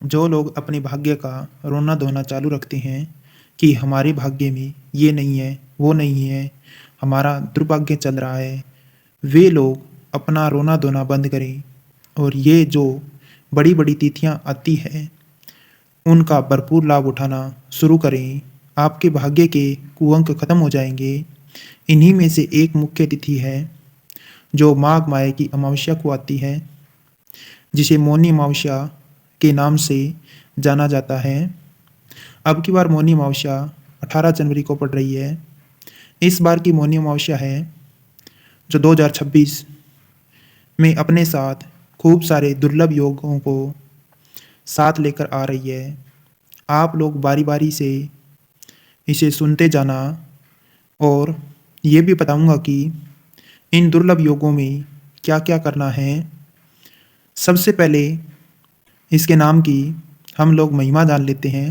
जो लोग अपने भाग्य का रोना धोना चालू रखते हैं कि हमारे भाग्य में ये नहीं है, वो नहीं है, हमारा दुर्भाग्य चल रहा है, वे लोग अपना रोना धोना बंद करें और ये जो बड़ी बड़ी तिथियां आती हैं उनका भरपूर लाभ उठाना शुरू करें। आपके भाग्य के कुअंक खत्म हो जाएंगे। इन्हीं में से एक मुख्य तिथि है जो माघ माह की अमावस्या को आती है, जिसे मौनी अमावस्या के नाम से जाना जाता है। अब की बार मौनी अमावस्या 18 जनवरी को पड़ रही है। इस बार की मौनी अमावस्या है जो 2026 में अपने साथ खूब सारे दुर्लभ योगों को साथ लेकर आ रही है। आप लोग बारी बारी से इसे सुनते जाना और ये भी बताऊंगा कि इन दुर्लभ योगों में क्या क्या करना है। सबसे पहले इसके नाम की हम लोग महिमा जान लेते हैं।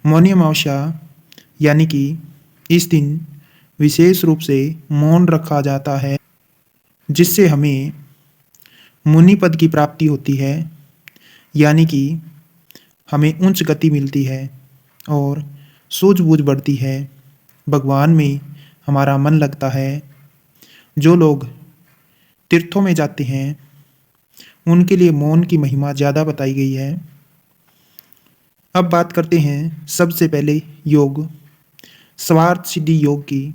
मौनी अमावस्या यानी कि इस दिन विशेष रूप से मौन रखा जाता है, जिससे हमें मुनि पद की प्राप्ति होती है, यानी कि हमें उच्च गति मिलती है और सूझबूझ बढ़ती है। भगवान में हमारा मन लगता है। जो लोग तीर्थों में जाते हैं उनके लिए मौन की महिमा ज़्यादा बताई गई है। अब बात करते हैं सबसे पहले योग, स्वार्थ सिद्धि योग की।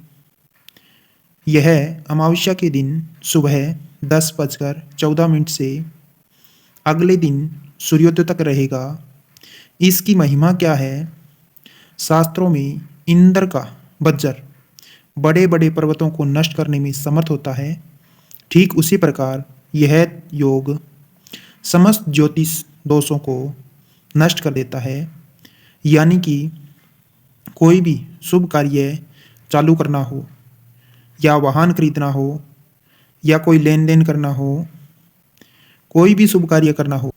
यह अमावस्या के दिन सुबह 10:14 से अगले दिन सूर्योदय तक रहेगा। इसकी महिमा क्या है? शास्त्रों में इंद्र का वज्र बड़े बड़े पर्वतों को नष्ट करने में समर्थ होता है। ठीक उसी प्रकार यह योग समस्त ज्योतिष दोषों को नष्ट कर देता है। यानी कि कोई भी शुभ कार्य चालू करना हो, या वाहन खरीदना हो, या कोई लेन देन करना हो, कोई भी शुभ कार्य करना हो,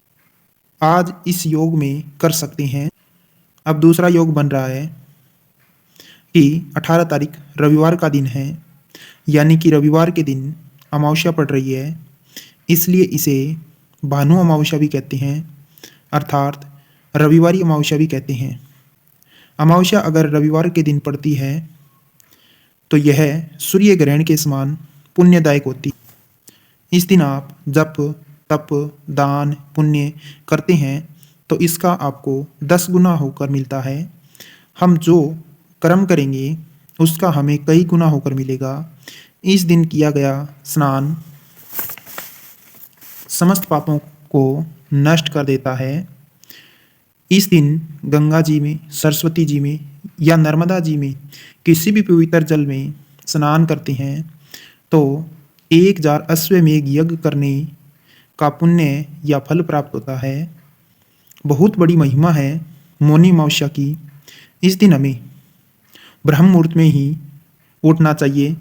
आज इस योग में कर सकते हैं। अब दूसरा योग बन रहा है कि 18 तारीख रविवार का दिन है, यानी कि रविवार के दिन अमावस्या पड़ रही है, इसलिए इसे भानु अमावस्या भी कहते हैं, अर्थात रविवारी अमावस्या भी कहते हैं। अमावस्या अगर रविवार के दिन पड़ती है तो यह सूर्य ग्रहण के समान पुण्यदायक होती है। इस दिन आप जप तप दान पुण्य करते हैं तो इसका आपको 10 गुना होकर मिलता है। हम जो कर्म करेंगे उसका हमें कई गुना होकर मिलेगा। इस दिन किया गया स्नान समस्त पापों को नष्ट कर देता है। इस दिन गंगा जी में, सरस्वती जी में या नर्मदा जी में किसी भी पवित्र जल में स्नान करते हैं तो 1000 अश्वमेघ यज्ञ करने का पुण्य या फल प्राप्त होता है। बहुत बड़ी महिमा है मौनी अमावस्या की। इस दिन हमें ब्रह्म मुहूर्त में ही उठना चाहिए,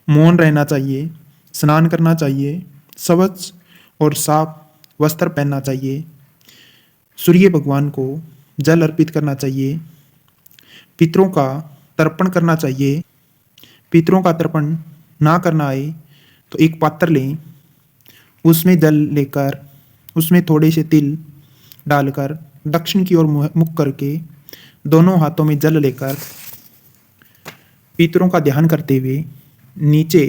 मौन रहना चाहिए, स्नान करना चाहिए, स्वच्छ और साफ वस्त्र पहनना चाहिए, सूर्य भगवान को जल अर्पित करना चाहिए, पितरों का तर्पण करना चाहिए। पितरों का तर्पण ना करना आए तो एक पात्र लें, उसमें जल लेकर उसमें थोड़े से तिल डालकर दक्षिण की ओर मुख करके दोनों हाथों में जल लेकर पितरों का ध्यान करते हुए नीचे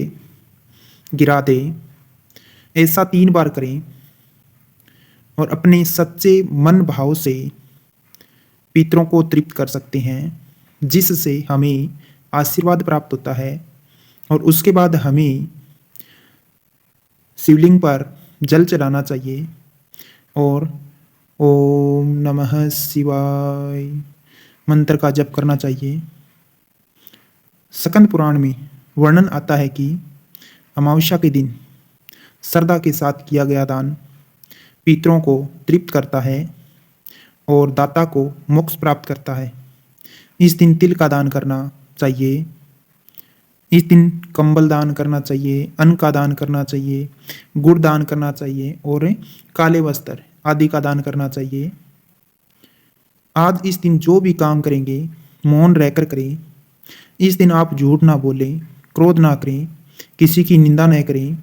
गिरा दें। ऐसा 3 बार करें और अपने सच्चे मन भाव से पितरों को तृप्त कर सकते हैं, जिससे हमें आशीर्वाद प्राप्त होता है। और उसके बाद हमें शिवलिंग पर जल चढ़ाना चाहिए और ओम नमः शिवाय मंत्र का जप करना चाहिए। स्कंद पुराण में वर्णन आता है कि अमावस्या के दिन श्रद्धा के साथ किया गया दान पितरों को तृप्त करता है और दाता को मोक्ष प्राप्त करता है। इस दिन तिल का दान करना चाहिए। इस दिन कंबल दान करना चाहिए, अन्न का दान करना चाहिए, गुड़ दान करना चाहिए और काले वस्त्र आदि का दान करना चाहिए। आज इस दिन जो भी काम करेंगे मौन रहकर करें। इस दिन आप झूठ ना बोलें, क्रोध ना करें, किसी की निंदा न करें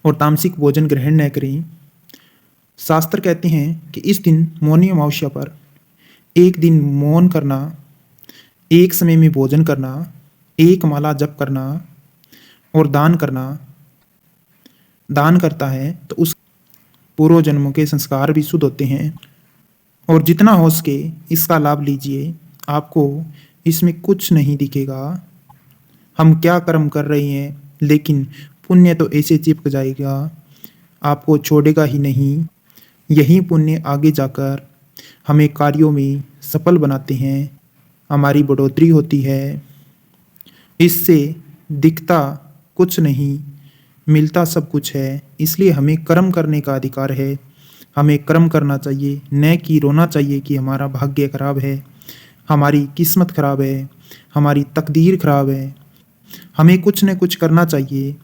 और तामसिक भोजन ग्रहण न करें। शास्त्र कहते हैं कि इस दिन मौनी अमावस्या पर एक दिन मौन करना, एक समय में भोजन करना, एक माला जप करना और दान करना, दान करता है तो उस पूर्व जन्मों के संस्कार भी शुद्ध होते हैं। और जितना हो सके इसका लाभ लीजिए, आपको इसमें कुछ नहीं दिखेगा। हम क्या कर्म कर रहे हैं, लेकिन पुण्य तो ऐसे चिपक जाएगा, आपको छोड़ेगा ही नहीं। यही पुण्य आगे जाकर हमें कार्यों में सफल बनाते हैं, हमारी बढ़ोतरी होती है। इससे दिखता कुछ नहीं, मिलता सब कुछ है। इसलिए हमें कर्म करने का अधिकार है, हमें कर्म करना चाहिए, न कि रोना चाहिए कि हमारा भाग्य खराब है, हमारी किस्मत खराब है, हमारी तकदीर खराब है। हमें कुछ न कुछ करना चाहिए।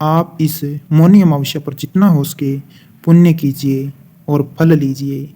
आप इस मौनी अमावस्या पर जितना हो सके पुण्य कीजिए और फल लीजिए।